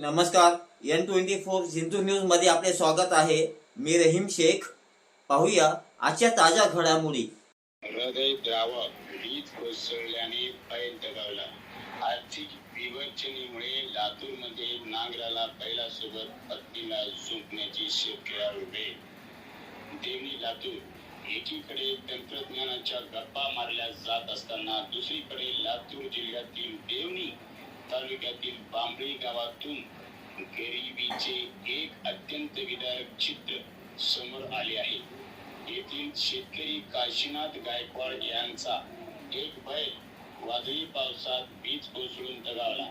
नमस्कार. N24 Jintur news मध्ये आपले स्वागत आहे. मी रहीम शेख. पाहूया आजच्या ताज्या घडामोडी. हृदय द्रावक वीज कोसळल्याने बैल दगावला. आर्थिक विवंचनेमुळे लातूरमध्ये नांगराला बैलासोबत पत्नीला झुंपण्याची शक्यता उभे. देवणी लातूर एकीकडे तंत्रज्ञानाच्या गप्पा मारल्या जात असताना दुसरीकडे लातूर जिल्ह्यातील देवणी तालुक्यातील बांबळी गावातून गरिबीचे एक अत्यंत विदारक चित्र समोर आले आहे. येथील शेतकरी काशीनाथ गायकवाड यांचा एक बैल वादळी पावसात वीज कोसळून दगावला.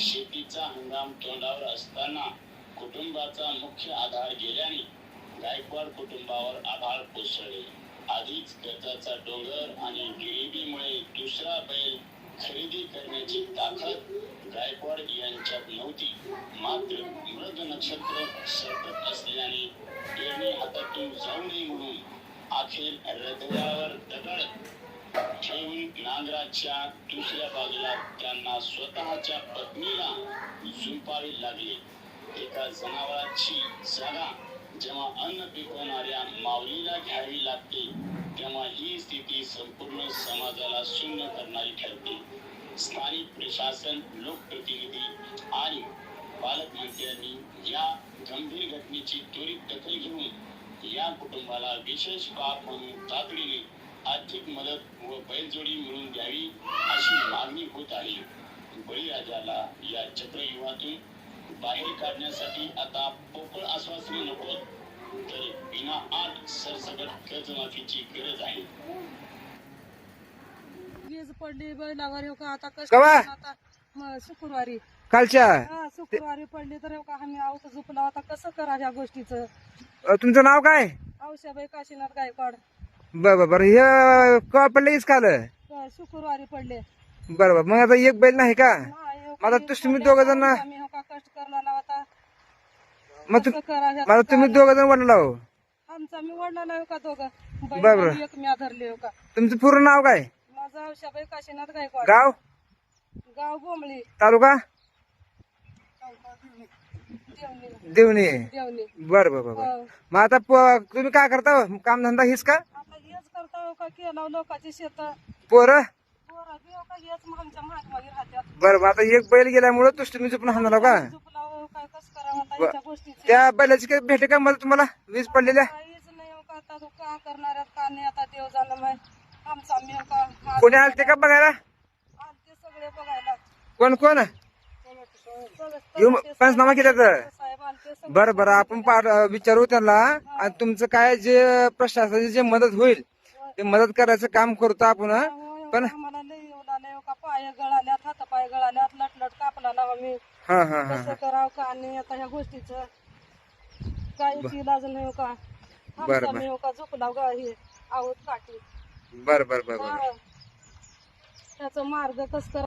शेतीचा हंगाम तोंडावर असताना कुटुंबाचा मुख्य आधार गेल्याने गायकवाड कुटुंबावर आभाळ कोसळले. आधीच कर्जाचा डोंगर आणि गरिबीमुळे दुसरा बैल खरेदी करण्याची ताकद गायकवाड यांच्यात नव्हती. मात्र मृग नक्षत्र सरकत असल्याने पेरणी हातातून जाऊ नये म्हणून अखेर हृदयावर दगड ठेवून नांगराच्या दुसऱ्या बाजूला त्यांना स्वतःच्या पत्नीला झुंपावे लागले. एका जनावराची जागा जेव्हा अन्न पिकवणाऱ्या माऊलीला घ्यावी लागते तेव्हा ही स्थिती संपूर्ण समाजाला शून्य करणारी ठरते. स्थानिक प्रशासन, लोकप्रतिनिधी आणि पालकमंत्र्यांनी या गंभीर घटनेची त्वरित दखल घेऊन या कुटुंबाला विशेष बाब म्हणून तातडीने आर्थिक मदत व बैलजोडी मिळवून द्यावी अशी मागणी होत आहे. बळीराजाला या चक्रव्यूहातून बाहेर काढण्यासाठी आता पोकळ आश्वासने नको तर बिना आठ सरसकट कर्जमाफीची गरज आहे. वीज पडली बैलावर हो का आता कवा? आता शुक्रवारी कालच्या शुक्रवारी पडली तर हो का आम्ही आहोत झोपला. आता कसं करा ह्या गोष्टीचं. तुमचं नाव काय? औषाबाई काशीनाथ गायकवाड. बरं हे कवा पडले काल? शुक्रवारी पडले. बरोबर. मग आता एक बैल नाही का? नाही, हो का, मला वीज तुम्ही पडली, दोघं जण आम्ही हो का कष्ट करला होता. मग कसं करा ह्याचं मला तुम्ही काय? दोघं जण वडला हो. आमचा मी वडला हो का दोघं बैल बरोबर. आणि एक म्या धरले हो का. तुमचं पूर्ण नाव काय? माझं औषाबाई काशीनाथ गायकवाड. गाव? गाव बोंबळी. तालुका? देवणी. देवणी. देवणी. बरं. हो. मग आता तुम्ही काय करता? काम धंदा हीच का? आता हेच करता हो का केला लोकांची शेत. पोरं? पोरं बी हो का हेच मग आमच्या मागे राहत्यात. बरं. आता एक बैल गेल्यामुळे तुम्ही झोपून हाणला का? झोपलाव काय कसं करावं आता याच्या गोष्टीचं. त्या बैलाची काही भेटे का मला तुम्हाला वीज पडलेल्या? काहीच नाही हो का. आता तो का करणार आहेत का नाही आता देव जाणं माहित. आमचा मी हो का कोणी आलते का बघायला? आलते सगळे बघायला. कोण येऊ पंचनामा केला तर? साहेब आलते सगळे. बरं आपण विचारू त्यांना आणि तुमचं काय जे प्रशासनाची जे मदत होईल ते मदत करायचं काम करतो आपण. पण आम्हाला लई येऊ लागले हो का. पाय गळाल्यात, हात पाय गळाल्यात, लटलट कापला लावा मी. हा कसं करावं का नाही आता ह्या गोष्टीचं काहीच इलाज नाही हो का. बरं. आमचा मी हो का झोपला गा हे आहोत काठी. बरं. त्याचा मार्ग कस करा.